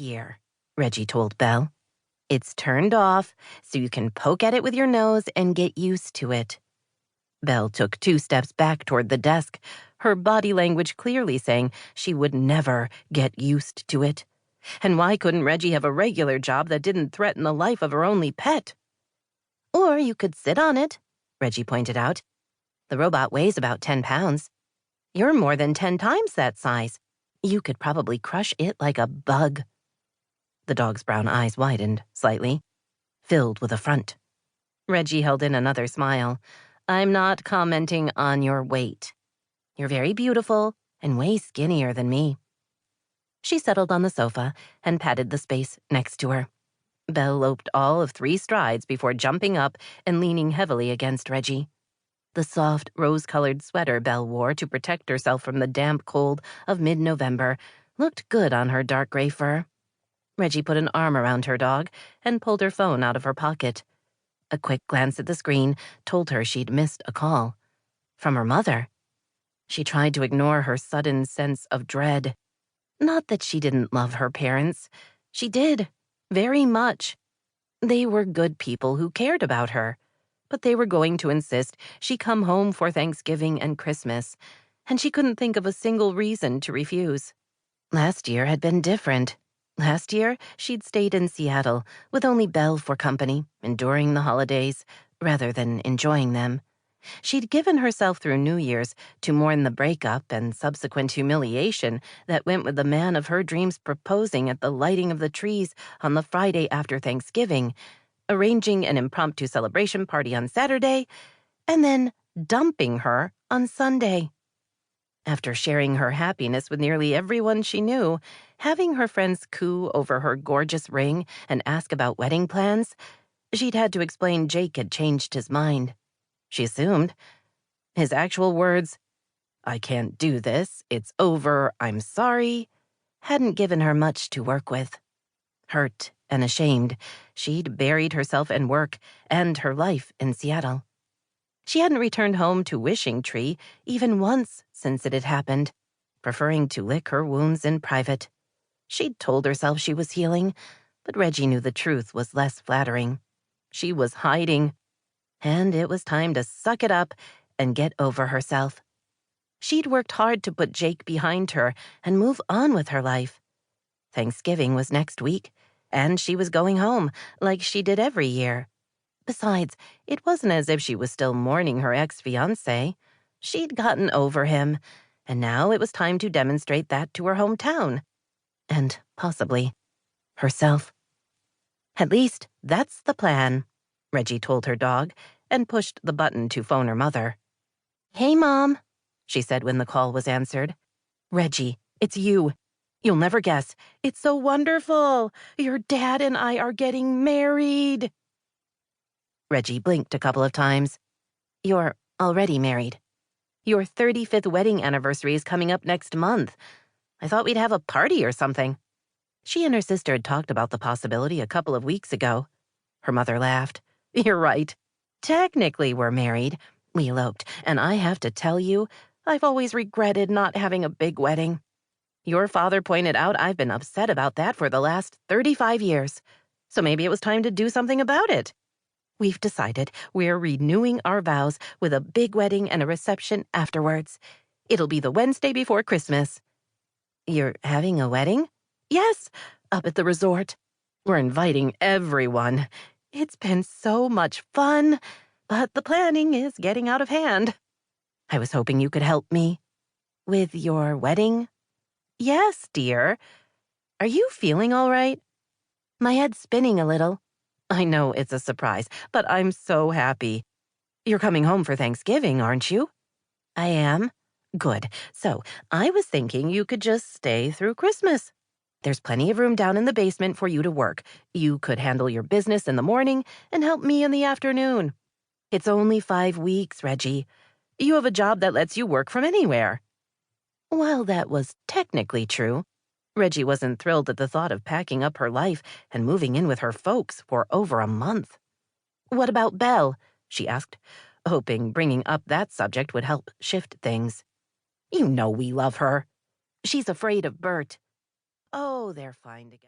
Here, Reggie told Belle. It's turned off, so you can poke at it with your nose and get used to it. Belle took 2 steps back toward the desk, her body language clearly saying she would never get used to it. And why couldn't Reggie have a regular job that didn't threaten the life of her only pet? Or you could sit on it, Reggie pointed out. The robot weighs about 10 pounds. You're more than 10 times that size. You could probably crush it like a bug. The dog's brown eyes widened slightly, filled with affront. Reggie held in another smile. I'm not commenting on your weight. You're very beautiful and way skinnier than me. She settled on the sofa and patted the space next to her. Belle loped all of 3 strides before jumping up and leaning heavily against Reggie. The soft, rose-colored sweater Belle wore to protect herself from the damp cold of mid-November looked good on her dark gray fur. Reggie put an arm around her dog and pulled her phone out of her pocket. A quick glance at the screen told her she'd missed a call. From her mother. She tried to ignore her sudden sense of dread. Not that she didn't love her parents. She did, very much. They were good people who cared about her. But they were going to insist she come home for Thanksgiving and Christmas, and she couldn't think of a single reason to refuse. Last year had been different. Last year, she'd stayed in Seattle with only Belle for company, enduring the holidays, rather than enjoying them. She'd given herself through New Year's to mourn the breakup and subsequent humiliation that went with the man of her dreams proposing at the lighting of the trees on the Friday after Thanksgiving, arranging an impromptu celebration party on Saturday, and then dumping her on Sunday. After sharing her happiness with nearly everyone she knew, having her friends coo over her gorgeous ring and ask about wedding plans, she'd had to explain Jake had changed his mind. She assumed. His actual words, "I can't do this, it's over, I'm sorry," hadn't given her much to work with. Hurt and ashamed, she'd buried herself in work and her life in Seattle. She hadn't returned home to Wishing Tree even once since it had happened, preferring to lick her wounds in private. She'd told herself she was healing, but Reggie knew the truth was less flattering. She was hiding, and it was time to suck it up and get over herself. She'd worked hard to put Jake behind her and move on with her life. Thanksgiving was next week, and she was going home, like she did every year. Besides, it wasn't as if she was still mourning her ex-fiancé. She'd gotten over him, and now it was time to demonstrate that to her hometown. And, possibly, herself. At least, that's the plan, Reggie told her dog, and pushed the button to phone her mother. "Hey, Mom," she said when the call was answered. "Reggie, it's you. You'll never guess. It's so wonderful. Your dad and I are getting married." Reggie blinked a couple of times. "You're already married. Your 35th wedding anniversary is coming up next month. I thought we'd have a party or something." She and her sister had talked about the possibility a couple of weeks ago. Her mother laughed. "You're right. Technically, we're married. We eloped, and I have to tell you, I've always regretted not having a big wedding. Your father pointed out I've been upset about that for the last 35 years, so maybe it was time to do something about it. We've decided we're renewing our vows with a big wedding and a reception afterwards. It'll be the Wednesday before Christmas." "You're having a wedding?" "Yes, up at the resort. We're inviting everyone. It's been so much fun, but the planning is getting out of hand. I was hoping you could help me." "With your wedding?" "Yes, dear. Are you feeling all right?" "My head's spinning a little." "I know it's a surprise, but I'm so happy. You're coming home for Thanksgiving, aren't you?" "I am." "Good. So, I was thinking you could just stay through Christmas. There's plenty of room down in the basement for you to work. You could handle your business in the morning and help me in the afternoon. It's only 5 weeks, Reggie. You have a job that lets you work from anywhere." While that was technically true, Reggie wasn't thrilled at the thought of packing up her life and moving in with her folks for over a month. "What about Belle?" she asked, hoping bringing up that subject would help shift things. "You know we love her." "She's afraid of Bert." "Oh, they're fine together."